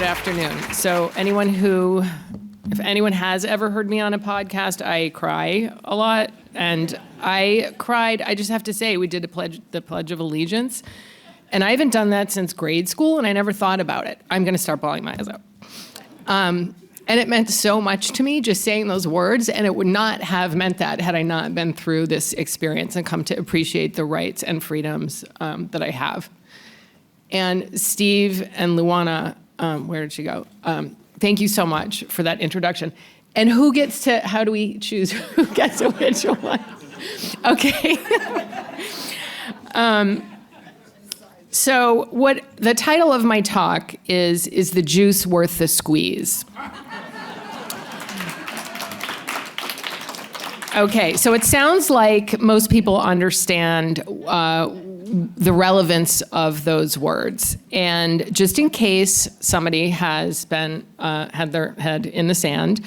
good afternoon. So if anyone has ever heard me on a podcast, I cry a lot. And I cried, I just have to say, we did the Pledge of Allegiance. And I haven't done that since grade school, and I never thought about it. I'm going to start bawling my eyes out. And it meant so much to me, just saying those words, and it would not have meant that had I not been through this experience and come to appreciate the rights and freedoms that I have. And Steve and Luana, where did she go? Thank you so much for that introduction. And how do we choose who gets to which one? Okay. So what the title of my talk is the juice worth the squeeze? Okay, so it sounds like most people understand the relevance of those words. And just in case somebody has had their head in the sand,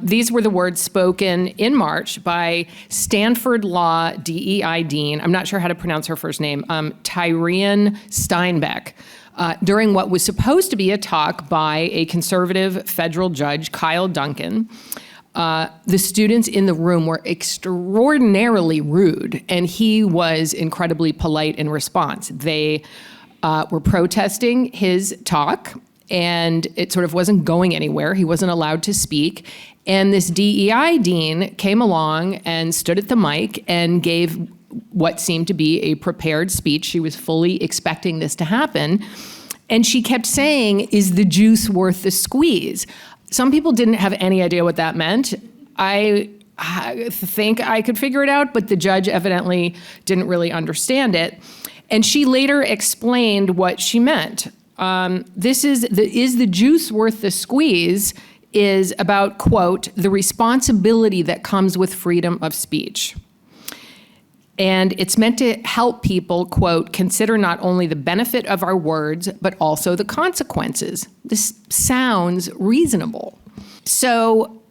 these were the words spoken in March by Stanford Law DEI Dean, I'm not sure how to pronounce her first name, Tyrian Steinbeck, during what was supposed to be a talk by a conservative federal judge, Kyle Duncan. The students in the room were extraordinarily rude, and he was incredibly polite in response. They were protesting his talk, and it sort of wasn't going anywhere. He wasn't allowed to speak. And this DEI dean came along and stood at the mic and gave what seemed to be a prepared speech. She was fully expecting this to happen. And she kept saying, "Is the juice worth the squeeze?" Some people didn't have any idea what that meant. I think I could figure it out, but the judge evidently didn't really understand it. And she later explained what she meant. Is the juice worth the squeeze is about, quote, the responsibility that comes with freedom of speech. And it's meant to help people, quote, consider not only the benefit of our words, but also the consequences. This sounds reasonable. So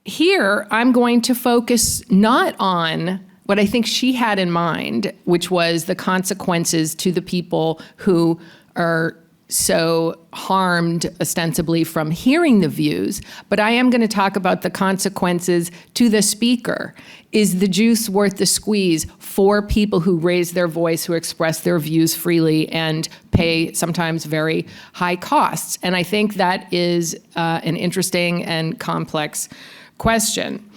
here I'm going to focus not on what I think she had in mind, which was the consequences to the people who are so harmed ostensibly from hearing the views, but I am going to talk about the consequences to the speaker. Is the juice worth the squeeze for people who raise their voice, who express their views freely and pay sometimes very high costs? And I think that is an interesting and complex question.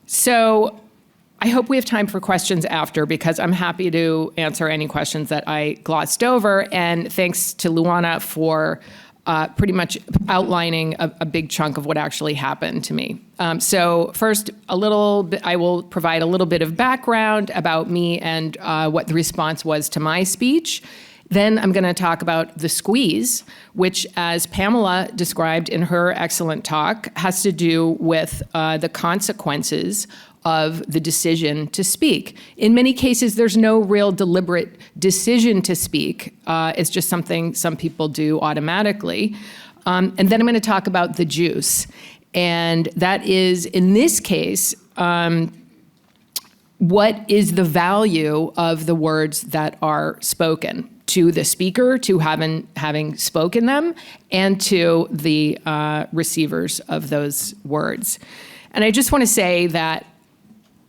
So I hope we have time for questions after, because I'm happy to answer any questions that I glossed over. And thanks to Luana for pretty much outlining a big chunk of what actually happened to me. So first, I will provide a little bit of background about me and what the response was to my speech. Then I'm going to talk about the squeeze, which, as Pamela described in her excellent talk, has to do with the consequences of the decision to speak. In many cases, there's no real deliberate decision to speak. It's just something some people do automatically. And then I'm going to talk about the juice. And that is, in this case, what is the value of the words that are spoken to the speaker, to having spoken them, and to the receivers of those words. And I just want to say that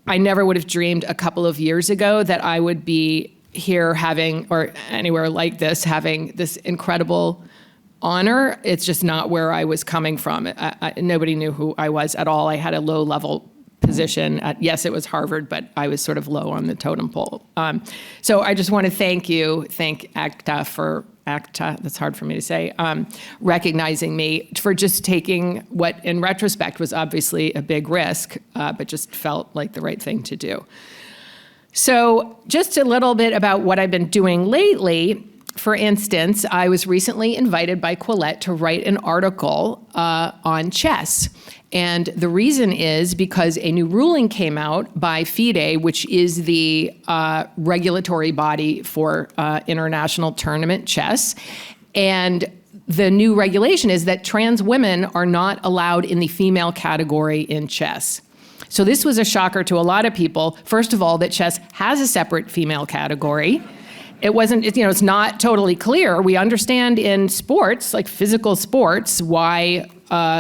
I never would have dreamed a couple of years ago that I would be here or anywhere like this, having this incredible honor. It's just not where I was coming from. Nobody knew who I was at all. I had a low-level position yes, it was Harvard, but I was sort of low on the totem pole. So I just want to thank ACTA, that's hard for me to say, recognizing me for just taking what in retrospect was obviously a big risk, but just felt like the right thing to do. So just a little bit about what I've been doing lately. For instance, I was recently invited by Quillette to write an article on chess. And the reason is because a new ruling came out by FIDE, which is the regulatory body for international tournament chess. And the new regulation is that trans women are not allowed in the female category in chess. So this was a shocker to a lot of people. First of all, that chess has a separate female category. It's not totally clear. We understand in sports, like physical sports, why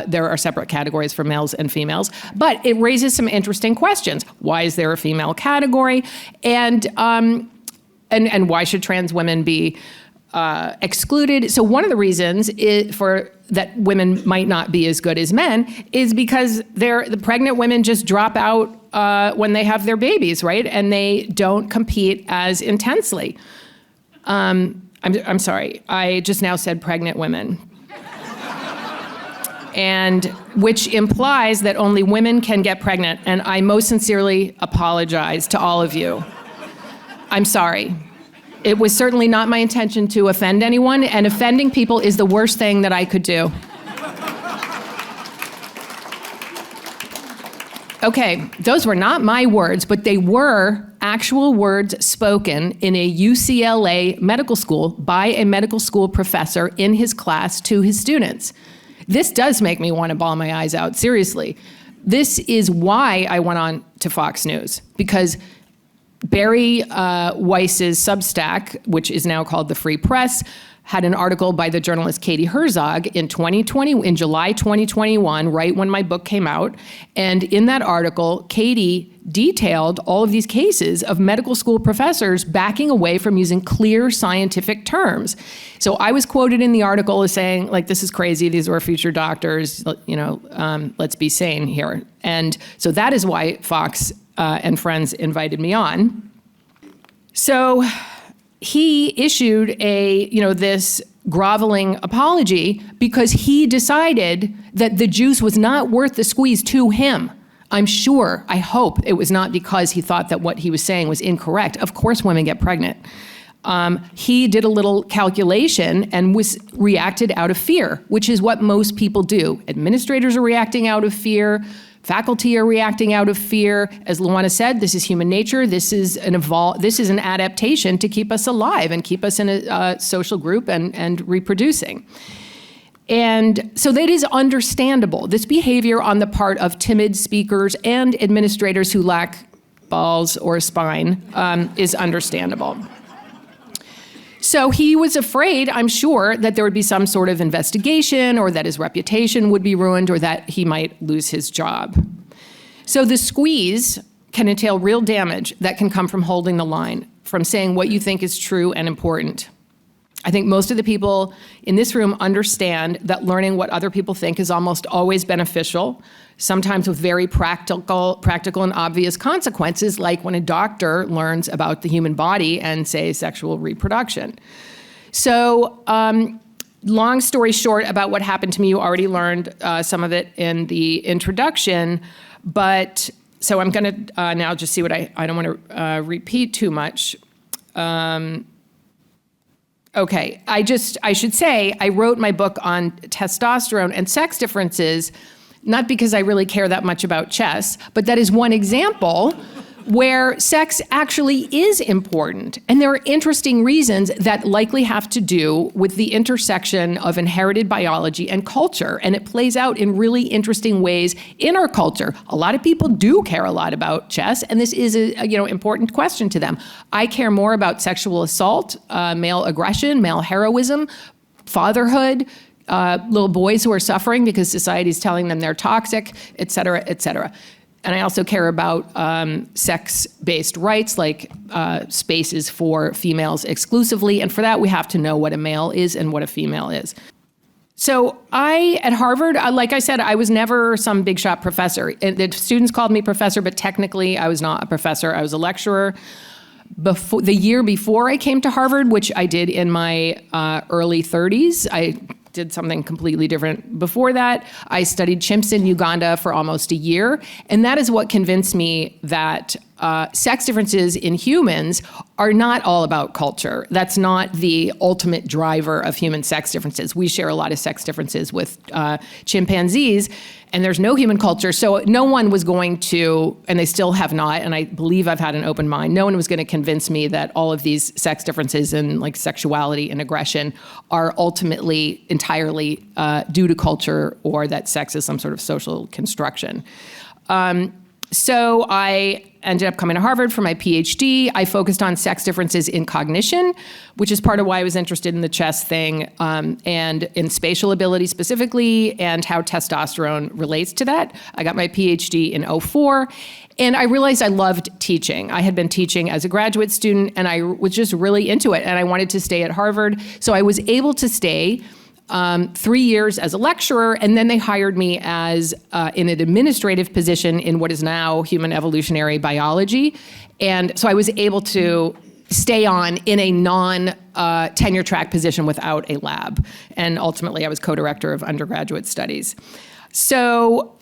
there are separate categories for males and females, but it raises some interesting questions. Why is there a female category? And why should trans women be excluded? So one of the reasons that women might not be as good as men is because the pregnant women just drop out when they have their babies, right? And they don't compete as intensely. I'm sorry, I just now said pregnant women. And which implies that only women can get pregnant. And I most sincerely apologize to all of you. I'm sorry. It was certainly not my intention to offend anyone, and offending people is the worst thing that I could do. Okay, those were not my words, but they were actual words spoken in a UCLA medical school by a medical school professor in his class to his students. This does make me want to bawl my eyes out, seriously. This is why I went on to Fox News, because Barry Weiss's Substack, which is now called The Free Press, had an article by the journalist Katie Herzog in July 2021, right when my book came out. And in that article, Katie detailed all of these cases of medical school professors backing away from using clear scientific terms. So I was quoted in the article as saying, like, this is crazy, these were future doctors, let's be sane here. And so that is why Fox and Friends invited me on. So he issued this groveling apology because he decided that the juice was not worth the squeeze to him. I'm sure, I hope it was not because he thought that what he was saying was incorrect. Of course women get pregnant. He did a little calculation and reacted out of fear, which is what most people do. Administrators are reacting out of fear. Faculty are reacting out of fear. As Luana said, this is human nature. This is an adaptation to keep us alive and keep us in a social group and reproducing. And so that is understandable. This behavior on the part of timid speakers and administrators who lack balls or spine is understandable. So he was afraid, I'm sure, that there would be some sort of investigation or that his reputation would be ruined or that he might lose his job. So the squeeze can entail real damage that can come from holding the line, from saying what you think is true and important. I think most of the people in this room understand that learning what other people think is almost always beneficial, sometimes with very practical and obvious consequences, like when a doctor learns about the human body and, say, sexual reproduction. So, long story short about what happened to me, you already learned some of it in the introduction, but so I'm gonna now just see what I don't wanna repeat too much. Okay, I should say I wrote my book on testosterone and sex differences, not because I really care that much about chess, but that is one example where sex actually is important. And there are interesting reasons that likely have to do with the intersection of inherited biology and culture. And it plays out in really interesting ways in our culture. A lot of people do care a lot about chess, and this is a important question to them. I care more about sexual assault, male aggression, male heroism, fatherhood, little boys who are suffering because society's telling them they're toxic, et cetera, et cetera. And I also care about sex-based rights, like spaces for females exclusively. And for that, we have to know what a male is and what a female is. So at Harvard, like I said, I was never some big shot professor. The students called me professor, but technically I was not a professor. I was a lecturer. The year before I came to Harvard, which I did in my early 30s, I did something completely different before that. I studied chimps in Uganda for almost a year, and that is what convinced me that sex differences in humans are not all about culture. That's not the ultimate driver of human sex differences. We share a lot of sex differences with chimpanzees, and there's no human culture, so no one was going to, and they still have not, and I believe I've had an open mind, no one was going to convince me that all of these sex differences in like sexuality and aggression are ultimately entirely due to culture or that sex is some sort of social construction. So I ended up coming to Harvard for my PhD. I focused on sex differences in cognition, which is part of why I was interested in the chess thing, and in spatial ability specifically, and how testosterone relates to that. I got my PhD in 2004, and I realized I loved teaching. I had been teaching as a graduate student, and I was just really into it, and I wanted to stay at Harvard. So I was able to stay 3 years as a lecturer, and then they hired me as in an administrative position in what is now human evolutionary biology. And so I was able to stay on in a non-tenure track position without a lab. And ultimately, I was co-director of undergraduate studies. So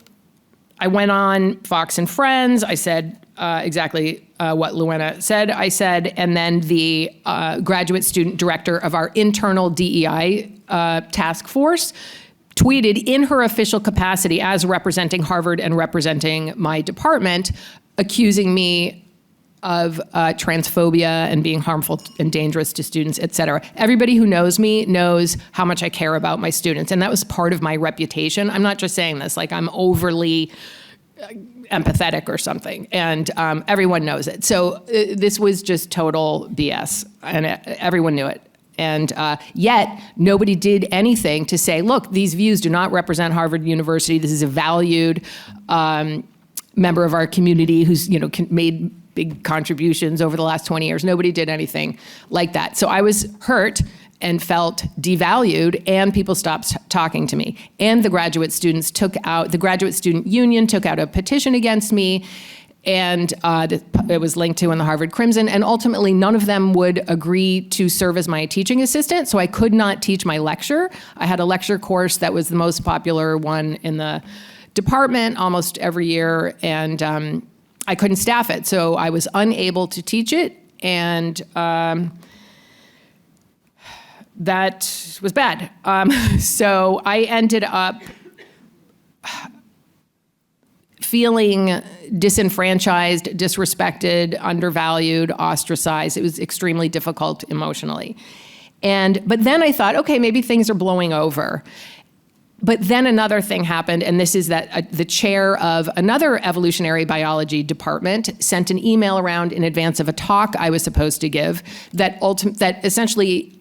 I went on Fox and Friends. I said exactly what Luana said. I said, and then the graduate student director of our internal DEI task force tweeted in her official capacity as representing Harvard and representing my department, accusing me of transphobia and being harmful and dangerous to students, et cetera. Everybody who knows me knows how much I care about my students, and that was part of my reputation. I'm not just saying this like I'm overly empathetic or something, and everyone knows it. So this was just total BS, and everyone knew it. And yet, nobody did anything to say, look, these views do not represent Harvard University. This is a valued member of our community who's made big contributions over the last 20 years. Nobody did anything like that. So I was hurt and felt devalued, and people stopped talking to me. And the graduate student union took out a petition against me, and it was linked to in the Harvard Crimson, and ultimately none of them would agree to serve as my teaching assistant, so I could not teach my lecture. I had a lecture course that was the most popular one in the department almost every year, and I couldn't staff it, so I was unable to teach it, and that was bad. So I ended up feeling disenfranchised, disrespected, undervalued, ostracized. It was extremely difficult emotionally. But then I thought, okay, maybe things are blowing over. But then another thing happened, and this is that the chair of another evolutionary biology department sent an email around in advance of a talk I was supposed to give that essentially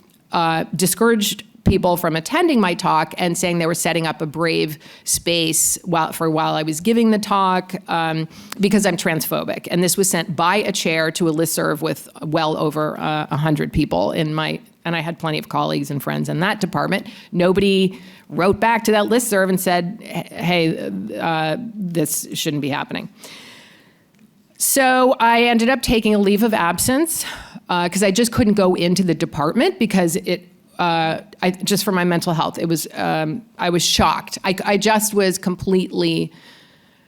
discouraged people from attending my talk and saying they were setting up a brave space while I was giving the talk because I'm transphobic. And this was sent by a chair to a listserv with well over 100 people and I had plenty of colleagues and friends in that department. Nobody wrote back to that listserv and said, hey, this shouldn't be happening. So I ended up taking a leave of absence because I just couldn't go into the department because just for my mental health, I was shocked. I just was completely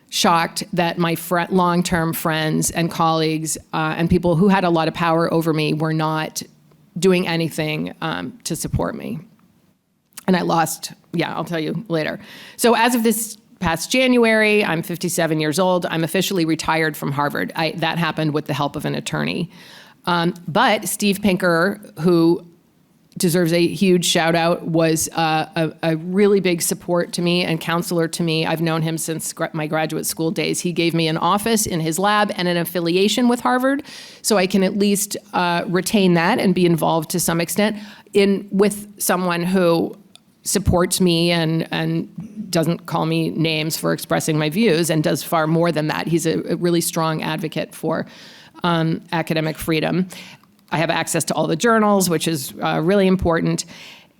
shocked that my long-term friends and colleagues and people who had a lot of power over me were not doing anything to support me. And I lost, I'll tell you later. So as of this past January, I'm 57 years old. I'm officially retired from Harvard. That happened with the help of an attorney. But Steve Pinker, who deserves a huge shout out, was a really big support to me and counselor to me. I've known him since my graduate school days. He gave me an office in his lab and an affiliation with Harvard, so I can at least retain that and be involved to some extent with someone who supports me and doesn't call me names for expressing my views and does far more than that. He's a really strong advocate for academic freedom. I have access to all the journals, which is really important.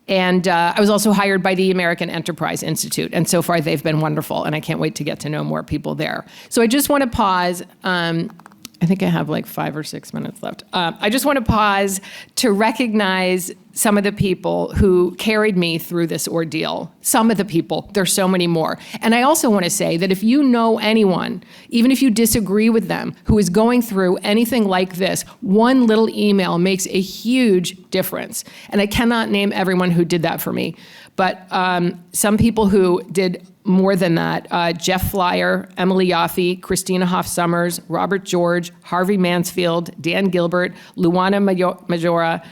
And I was also hired by the American Enterprise Institute. And so far, they've been wonderful. And I can't wait to get to know more people there. So I just want to pause. I think I have like 5 or 6 minutes left. I just want to pause to recognize some of the people who carried me through this ordeal. Some of the people, there's so many more. And I also want to say that if you know anyone, even if you disagree with them, who is going through anything like this, one little email makes a huge difference. And I cannot name everyone who did that for me. But some people who did more than that, Jeff Flyer, Emily Yaffe, Christina Hoff Summers, Robert George, Harvey Mansfield, Dan Gilbert, Luana Majora,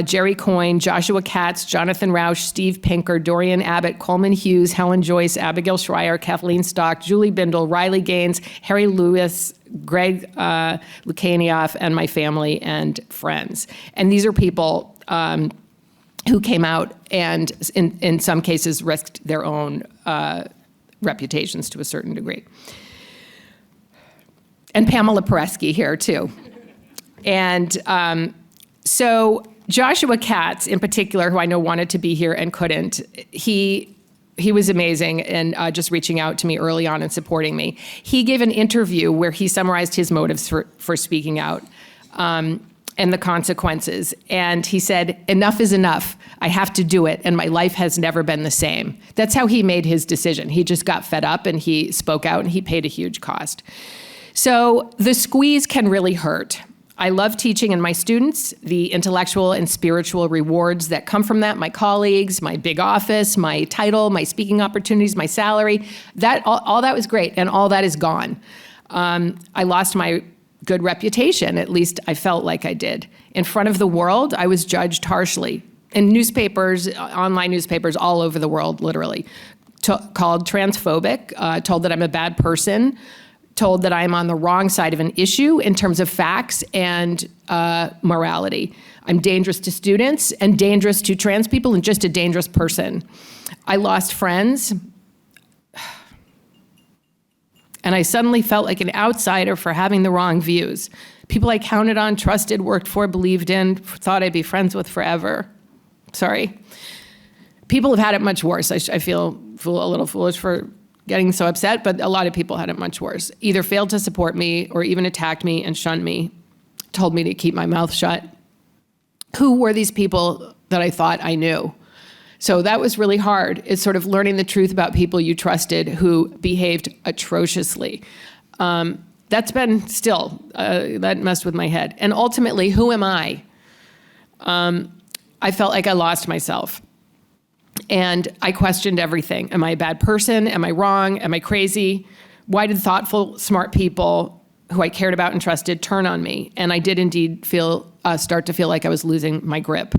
Jerry Coyne, Joshua Katz, Jonathan Rausch, Steve Pinker, Dorian Abbott, Coleman Hughes, Helen Joyce, Abigail Schreier, Kathleen Stock, Julie Bindle, Riley Gaines, Harry Lewis, Greg Lukanioff, and my family and friends. And these are people who came out and in some cases risked their own reputations to a certain degree. And Pamela Paresky here too. And so Joshua Katz in particular, who I know wanted to be here and couldn't, he was amazing and just reaching out to me early on and supporting me. He gave an interview where he summarized his motives for speaking out and the consequences. And he said, enough is enough. I have to do it, and my life has never been the same. That's how he made his decision. He just got fed up and he spoke out and he paid a huge cost. So the squeeze can really hurt. I love teaching and my students, the intellectual and spiritual rewards that come from that, my colleagues, my big office, my title, my speaking opportunities, my salary, that all that was great, and all that is gone. I lost my good reputation, at least I felt like I did. In front of the world, I was judged harshly. In newspapers, online newspapers all over the world, literally, called transphobic, told that I'm a bad person, told that I'm on the wrong side of an issue in terms of facts and morality. I'm dangerous to students and dangerous to trans people and just a dangerous person. I lost friends. And I suddenly felt like an outsider for having the wrong views. People I counted on, trusted, worked for, believed in, thought I'd be friends with forever. Sorry. People have had it much worse. I feel a little foolish for getting so upset, but a lot of people had it much worse. Either failed to support me or even attacked me and shunned me, told me to keep my mouth shut. Who were these people that I thought I knew? So that was really hard. It's sort of learning the truth about people you trusted who behaved atrociously. That's been still, that messed with my head. And ultimately, who am I? I felt like I lost myself. And I questioned everything. Am I a bad person? Am I wrong? Am I crazy? Why did thoughtful, smart people who I cared about and trusted turn on me? And I did indeed start to feel like I was losing my grip.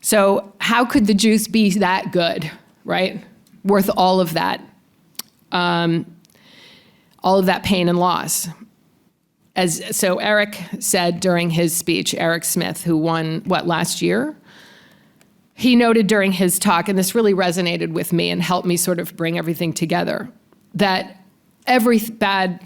So how could the juice be that good, right? Worth all of that pain and loss. So Eric said during his speech, Eric Smith, who won, last year? He noted during his talk, and this really resonated with me and helped me sort of bring everything together, that every bad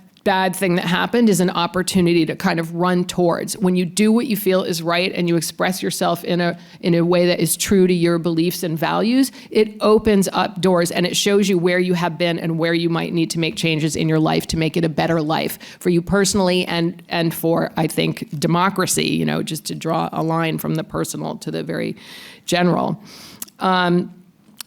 thing that happened is an opportunity to kind of run towards. When you do what you feel is right and you express yourself in a way that is true to your beliefs and values, it opens up doors and it shows you where you have been and where you might need to make changes in your life to make it a better life for you personally and for, I think, democracy, just to draw a line from the personal to the very general.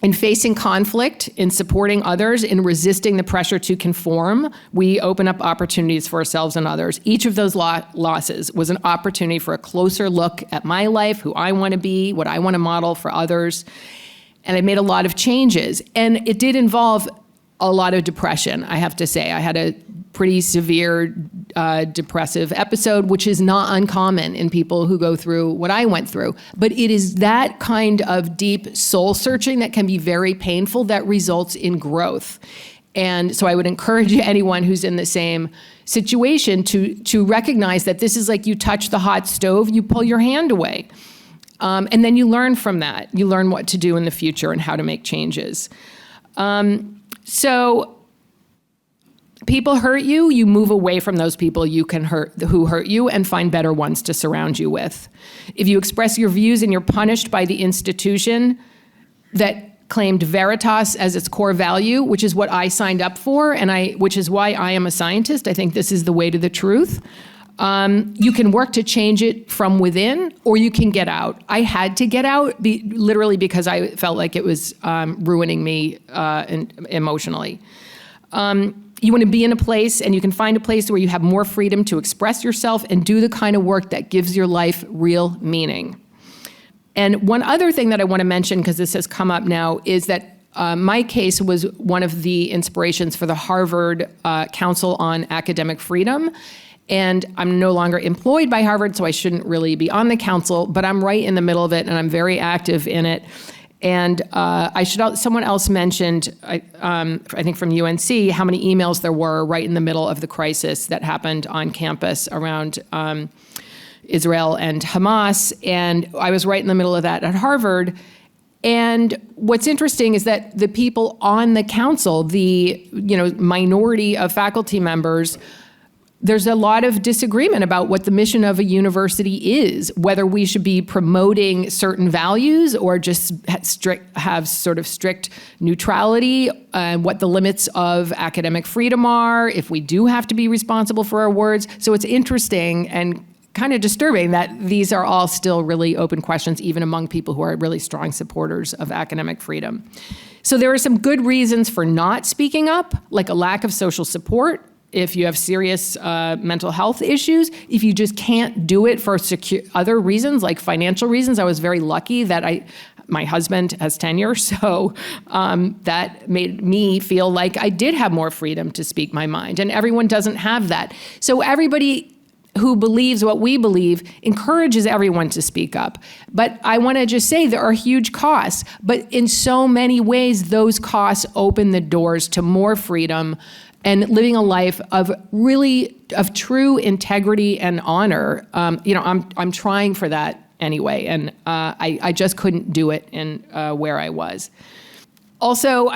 In facing conflict, in supporting others, in resisting the pressure to conform, we open up opportunities for ourselves and others. Each of those losses was an opportunity for a closer look at my life, who I want to be, what I want to model for others. And I made a lot of changes. And it did involve a lot of depression, I have to say. I had a pretty severe depressive episode, which is not uncommon in people who go through what I went through. But it is that kind of deep soul searching that can be very painful that results in growth. And so I would encourage anyone who's in the same situation to recognize that this is like you touch the hot stove, you pull your hand away. And then you learn from that. You learn what to do in the future and how to make changes. So people hurt you, you move away from those people who hurt you and find better ones to surround you with. If you express your views and you're punished by the institution that claimed veritas as its core value, which is what I signed up for, which is why I am a scientist, I think this is the way to the truth. You can work to change it from within, or you can get out. I had to get out, literally because I felt like it was ruining me emotionally. You want to be in a place, and you can find a place where you have more freedom to express yourself and do the kind of work that gives your life real meaning. And one other thing that I want to mention, because this has come up now, is that my case was one of the inspirations for the Harvard Council on Academic Freedom. And I'm no longer employed by Harvard, so I shouldn't really be on the council, but I'm right in the middle of it, and I'm very active in it. And someone else mentioned, I think from UNC, how many emails there were right in the middle of the crisis that happened on campus around Israel and Hamas. And I was right in the middle of that at Harvard. And what's interesting is that the people on the council, the minority of faculty members, there's a lot of disagreement about what the mission of a university is, whether we should be promoting certain values or just have sort of strict neutrality, what the limits of academic freedom are, if we do have to be responsible for our words. So it's interesting and kind of disturbing that these are all still really open questions, even among people who are really strong supporters of academic freedom. So there are some good reasons for not speaking up, like a lack of social support. If you have serious mental health issues, if you just can't do it for other reasons, like financial reasons. I was very lucky that my husband has tenure, so that made me feel like I did have more freedom to speak my mind, and everyone doesn't have that. So everybody who believes what we believe encourages everyone to speak up. But I want to just say there are huge costs, but in so many ways, those costs open the doors to more freedom and living a life of true integrity and honor. I'm trying for that anyway, and I just couldn't do it in where I was. Also,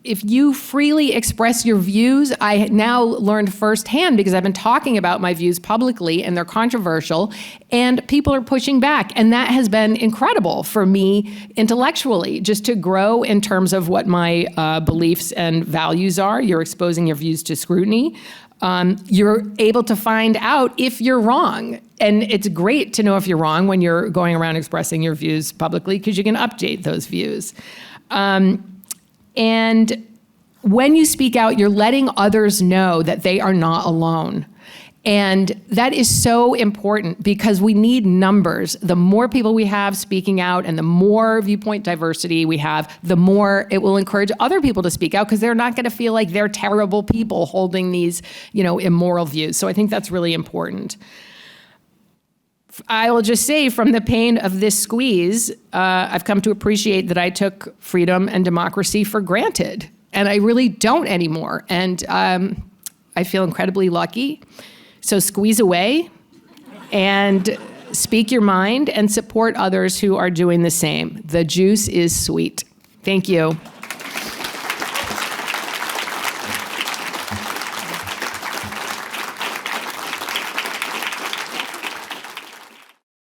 if you freely express your views, I now learned firsthand, because I've been talking about my views publicly and they're controversial, and people are pushing back. And that has been incredible for me intellectually, just to grow in terms of what my beliefs and values are. You're exposing your views to scrutiny. You're able to find out if you're wrong. And it's great to know if you're wrong when you're going around expressing your views publicly, because you can update those views. And when you speak out, you're letting others know that they are not alone. And that is so important, because we need numbers. The more people we have speaking out and the more viewpoint diversity we have, the more it will encourage other people to speak out, because they're not going to feel like they're terrible people holding these, immoral views. So I think that's really important. I will just say, from the pain of this squeeze, I've come to appreciate that I took freedom and democracy for granted. And I really don't anymore. And I feel incredibly lucky. So squeeze away and speak your mind and support others who are doing the same. The juice is sweet. Thank you.